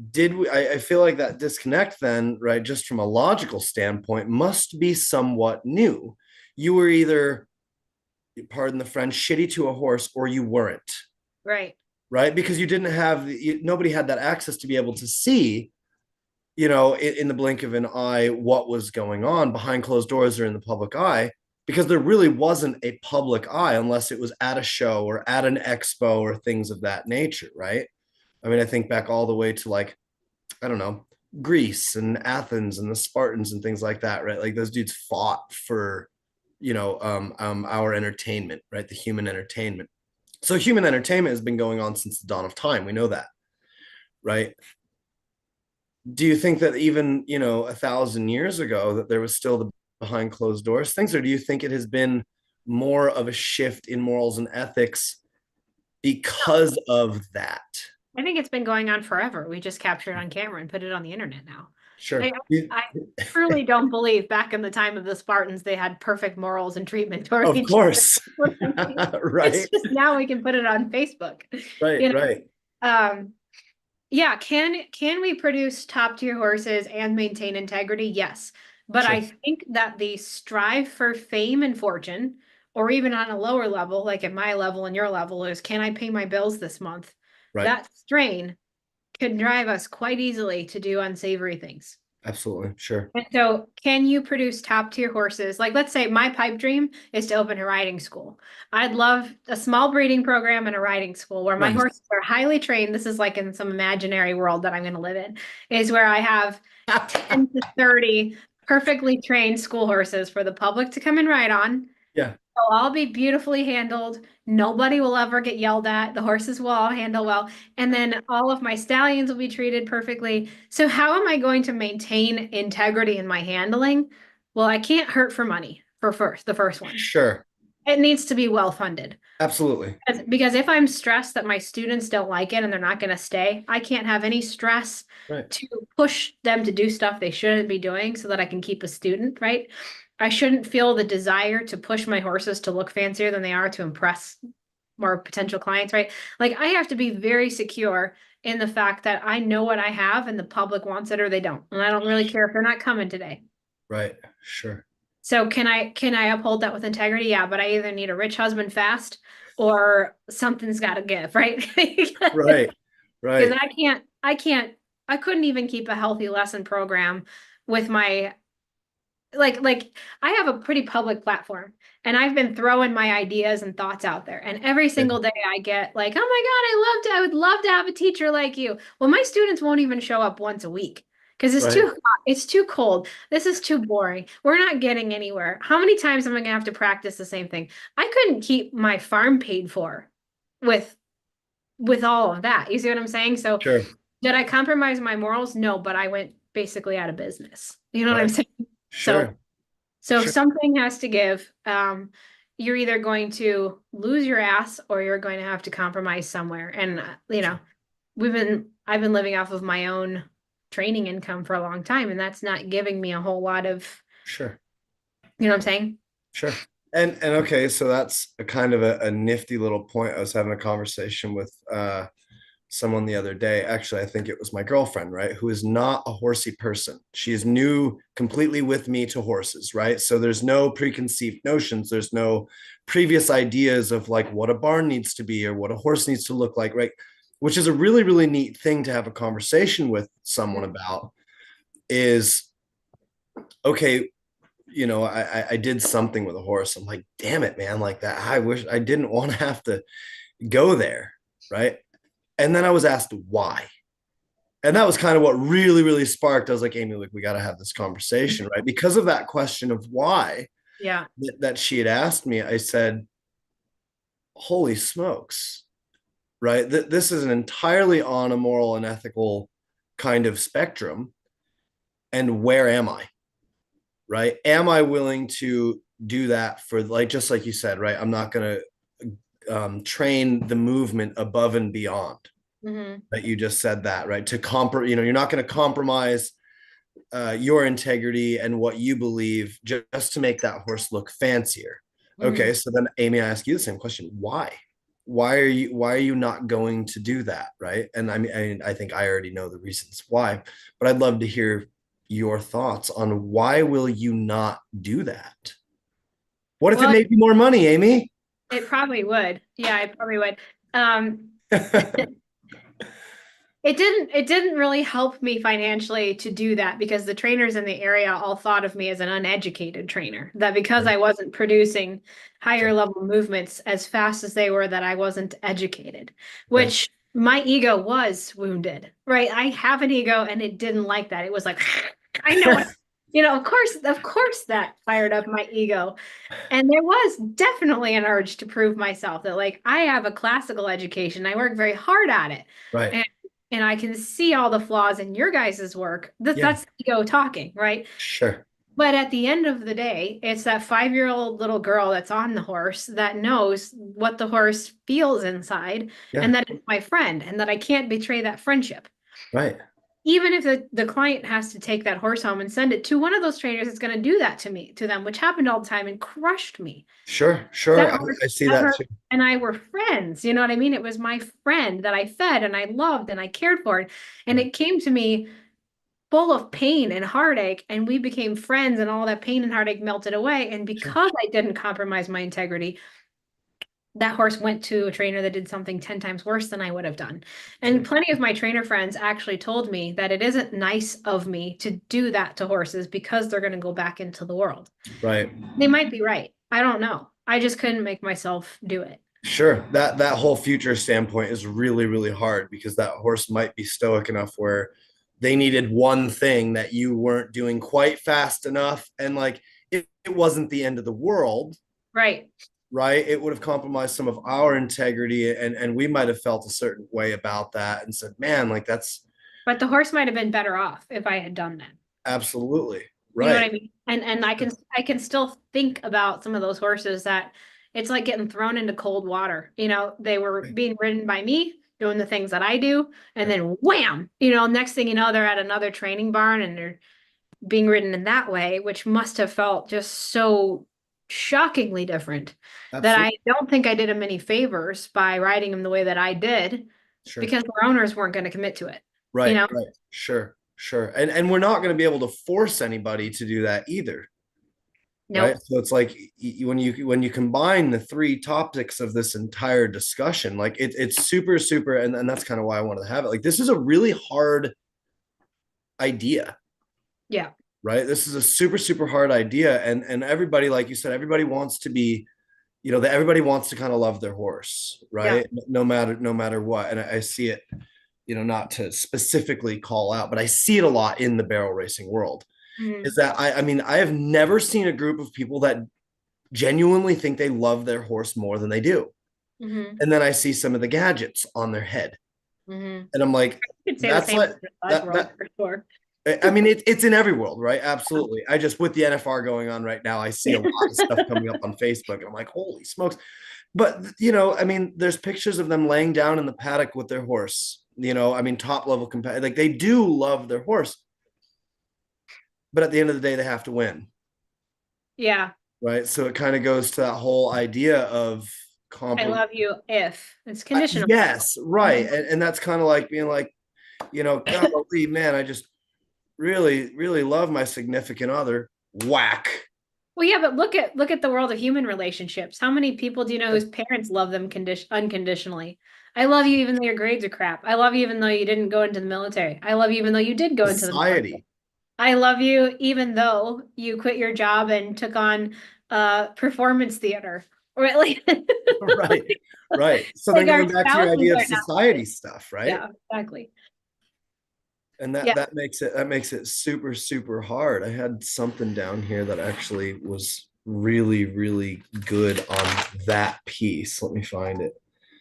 I feel like that disconnect then, right, just from a logical standpoint, must be somewhat new. You were either, pardon the French, shitty to a horse, or you weren't, Right. right? Because you didn't have, nobody had that access to be able to see in the blink of an eye, what was going on behind closed doors or in the public eye, because there really wasn't a public eye unless it was at a show or at an expo or things of that nature, right? I mean, I think back all the way to like, I don't know, Greece and Athens and the Spartans and things like that, right? Like those dudes fought for, our entertainment, right? The human entertainment. So human entertainment has been going on since the dawn of time. We know that, right? Do you think that even 1,000 years ago that there was still the behind closed doors things, or do you think it has been more of a shift in morals and ethics because of that? I think it's been going on forever. We just capture it on camera and put it on the internet now. I, Sure. I truly don't believe back in the time of the Spartans they had perfect morals and treatment toward Of each other. course. It's Right. just now we can put it on Facebook. Right. You know, Right. yeah, can we produce top tier horses and maintain integrity? Yes. But I Sure. think that the strive for fame and fortune, or even on a lower level, like at my level and your level, is can I pay my bills this month? Right. That strain can drive us quite easily to do unsavory things. Absolutely. Sure. And so, can you produce top tier horses? Like, let's say my pipe dream is to open a riding school. I'd love a small breeding program and a riding school where my Nice. horses are highly trained. This is like in some imaginary world that I'm going to live in, is where I have 10 to 30 perfectly trained school horses for the public to come and ride on. Yeah. They'll all be beautifully handled. Nobody will ever get yelled at. The horses will all handle well. And then all of my stallions will be treated perfectly. So, how am I going to maintain integrity in my handling? Well, I can't hurt for money for the first one. Sure. It needs to be well funded. Absolutely. Because if I'm stressed that my students don't like it and they're not going to stay, I can't have any stress Right. to push them to do stuff they shouldn't be doing so that I can keep a student, right? I shouldn't feel the desire to push my horses to look fancier than they are to impress more potential clients, right? Like I have to be very secure in the fact that I know what I have and the public wants it or they don't. And I don't really care if they're not coming today. Right. Sure. So can I uphold that with integrity? Yeah, but I either need a rich husband fast or something's got to give, right? Right. Because Right. I couldn't even keep a healthy lesson program with my like I have a pretty public platform and I've been throwing my ideas and thoughts out there. And every Yeah. single day I get like, oh my God, I would love to have a teacher like you. Well, my students won't even show up once a week because it's too Right. hot, it's too cold. This is too boring. We're not getting anywhere. How many times am I gonna have to practice the same thing? I couldn't keep my farm paid for with with all of that. You see what I'm saying? So Sure. did I compromise my morals? No, but I went basically out of business. You know what I'm Right. saying? So Sure. so Sure. something has to give. You're either going to lose your ass or you're going to have to compromise somewhere. And I've been living off of my own training income for a long time, and that's not giving me a whole lot of, Sure. you know what I'm saying? Sure. And okay, so that's a kind of a nifty little point. I was having a conversation with someone the other day. Actually, I think it was my girlfriend, right? Who is not a horsey person. She is new completely with me to horses, right? So there's no preconceived notions. There's no previous ideas of like what a barn needs to be or what a horse needs to look like, right? Which is a really, really neat thing to have a conversation with someone about is okay, I did something with a horse. I'm like, damn it, man, like that. I wish I didn't want to have to go there, right? And then I was asked why. And that was kind of what really, really sparked. I was like, Amy, like, we got to have this conversation, right? Because of that question of why Yeah. that she had asked me, I said, holy smokes, right? This is an entirely on a moral and ethical kind of spectrum. And where am I? Right? Am I willing to do that for like just like you said, right? I'm not going to train the movement above and beyond. Hmm. That you just said that, right? You're not going to compromise your integrity and what you believe just to make that horse look fancier. Hmm. Okay, so then Amy, I ask you the same question: why? Why are you not going to do that, right? And I think I already know the reasons why, but I'd love to hear your thoughts on why will you not do that? What if it Well, made you more money, Amy? it probably would. Yeah, it probably would. Um, it didn't really help me financially to do that because the trainers in the area all thought of me as an uneducated trainer. That because Sure. I wasn't producing higher Sure. level movements as fast as they were, that I wasn't educated, Right. which my ego was wounded, right? I have an ego and it didn't like that. It was like, I know what, of course that fired up my ego. And there was definitely an urge to prove myself that like I have a classical education. I work very hard at it. Right. And and I can see all the flaws in your guys' work. Yeah. That's ego talking, right? Sure. But at the end of the day, it's that 5-year-old little girl that's on the horse that knows what the horse feels inside Yeah. and that it's my friend and that I can't betray that friendship. Right. Even if the client has to take that horse home and send it to one of those trainers, it's going to do that to them, which happened all the time and crushed me. Sure. That Sure. horse, I see that that horse too. and I were friends. You know what I mean? It was my friend that I fed and I loved and I cared for. And Right. it came to me full of pain and heartache, and we became friends, and all that pain and heartache melted away. And Sure. because I didn't compromise my integrity, that horse went to a trainer that did something 10 times worse than I would have done. And Sure. plenty of my trainer friends actually told me that it isn't nice of me to do that to horses because they're going to go back into the world. Right. They might be right. I don't know. I just couldn't make myself do it. Sure. That whole future standpoint is really, really hard because that horse might be stoic enough where they needed one thing that you weren't doing quite fast enough. And like it wasn't the end of the world, Right. right? It would have compromised some of our integrity and we might have felt a certain way about that and said, man, like that's But the horse might have been better off if I had done that. absolutely You know what right. I mean? And I can still think about some of those horses that it's like getting thrown into cold water. They were Right. being ridden by me, doing the things that I do, and Right. then wham, next thing you know, they're at another training barn and they're being ridden in that way, which must have felt just so shockingly different that I Absolutely. don't think I did them any favors by riding them the way that I did Sure. because their owners weren't going to commit to it. You Right. know? Right. Sure. Sure. And we're not going to be able to force anybody to do that either. Right. Nope. So it's like when you combine the three topics of this entire discussion, like it's super, super, and that's kind of why I wanted to have it. Like this is a really hard idea, Yeah. right? This is a super, super hard idea. And everybody, like you said, everybody wants to be, that everybody wants to kind of love their horse, Yeah. right? No matter what. And I see it, not to specifically call out, but I see it a lot in the barrel racing world. Is Mhm. that I mean, I have never seen a group of people that genuinely think they love their horse more than they do. Mhm. And then I see some of the gadgets on their head. Mhm. And I'm like, Could say the that's same like in the massage that world that for sure. I mean it's in every world, right? Absolutely. I just with the NFR going on right now, I see a lot of stuff coming up on Facebook and I'm like, holy smokes. But I mean, there's pictures of them laying down in the paddock with their horse. I mean, top level like they do love their horse, but at the end of the day, they have to win. Yeah. Right. So it kind of goes to that whole idea of I compromise. love you if it's conditional. Yes, right. Mhm. And that's kind of like being like, golly, man, I just really, really love my significant other. Whack. Well, yeah, but look at the world of human relationships. How many people do you know whose parents love them unconditionally? I love you even though your grades are crap. I love you even though you didn't go into the military. I love you even though you did go into the military. Society. I love you even though you quit your job and took on performance theater. Right? Right. Right. So then Like our going back to your spouses idea of are not. society stuff, right? Yeah, exactly. And that Yeah. that makes it super, super hard. I had something down here that actually was really, really good on that piece. Let me find it.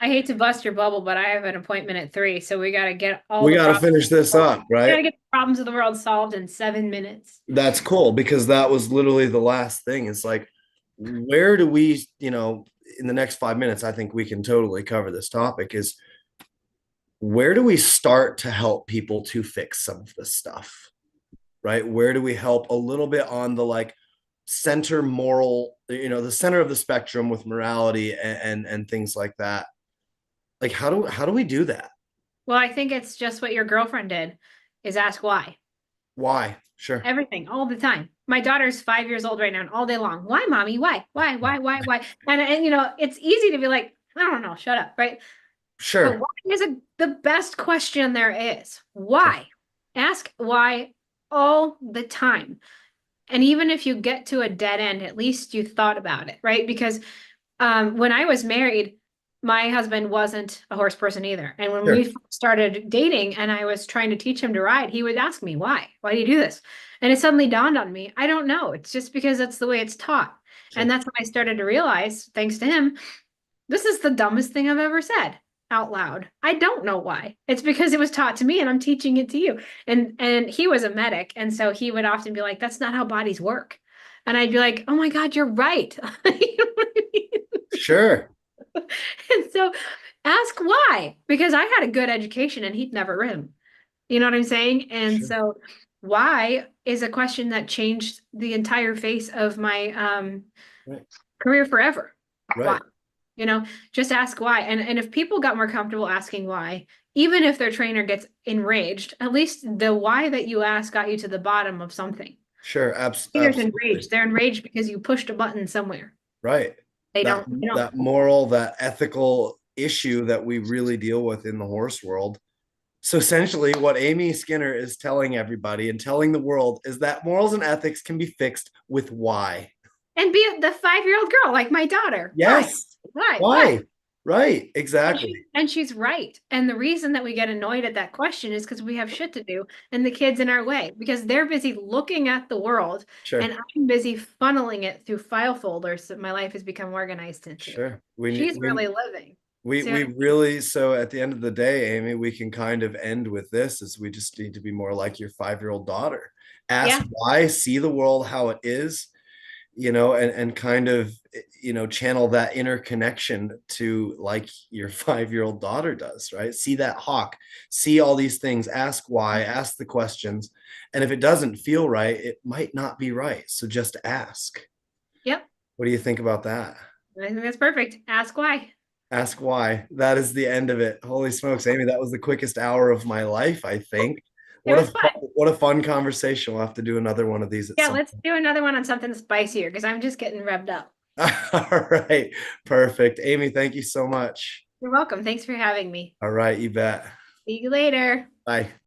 I hate to bust your bubble, but I have an appointment at 3, so we got to get all We the got to problems. finish this We up, got right? to get the problems of the world solved in 7 minutes. That's cool because that was literally the last thing. It's like, where do we, in the next 5 minutes, I think we can totally cover this topic is where do we start to help people to fix some of this stuff, right? Where do we help a little bit on the like center moral, the center of the spectrum with morality and things like that? Like, how do we do that? Well, I think it's just what your girlfriend did is ask why. Why? Sure. Everything, all the time. My daughter's 5 years old right now, and all day long. Why, mommy? Why? Why? Why? Why? Why? And it's easy to be like, I don't know, shut up, right? But Sure. why is the best question there is. Sure. Why? Ask why all the time. And even if you get to a dead end, at least you thought about it, right? Because when I was married, my husband wasn't a horse person either. And when we Sure. first started dating and I was trying to teach him to ride, he would ask me, why? Why do you do this? And it suddenly dawned on me, I don't know. It's just because that's the way it's taught. And Sure. that's when I started to realize, thanks to him, this is the dumbest thing I've ever said out loud. I don't know why. It's because it was taught to me and I'm teaching it to you. And he was a medic, and so he would often be like, that's not how bodies work. And I'd be like, oh my God, you're right. You know what I mean? Sure. And so ask why, because I had a good education and he'd never ridden. You know what I'm saying? And Sure. so why is a question that changed the entire face of my Right. career forever. Why? Right. You know, just ask why. And if people got more comfortable asking why, even if their trainer gets enraged, at least the why that you asked got you to the bottom of something. Sure. Trainers Absolutely. enraged. They're enraged because you pushed a button somewhere. Right. They don't. That moral, that ethical issue that we really deal with in the horse world. So essentially, what Amy Skinner is telling everybody and telling the world is that morals and ethics can be fixed with why. And be the 5-year-old girl like my daughter. Why? Yes. Why? Why? Why? Right. And Exactly. she's right. And the reason that we get annoyed at that question is because we have shit to do and the kids in our way because they're busy looking at the world and Sure. I'm busy funneling it through file folders that my life has become organized into. Sure. She's really living. See what We I mean? really, so at the end of the day, Amy, we can kind of end with this is we just need to be more like your 5-year-old daughter. Ask Yeah. why, see the world how it is, and kind of, channel that inner connection to like your 5-year-old daughter does, right? See that hawk, see all these things, ask why, ask the questions. And if it doesn't feel right, it might not be right. So just ask. Yep. What do you think about that? I think that's perfect. Ask why. Ask why. That is the end of it. Holy smokes, Amy, that was the quickest hour of my life, I think. It was fun. What a fun conversation. We'll have to do another one of these at Yeah, some let's do another one on something spicier because I'm just getting revved up. point. All right. Perfect. Amy, thank you so much. You're welcome. Thanks for having me. All right, you bet. See you later. Bye.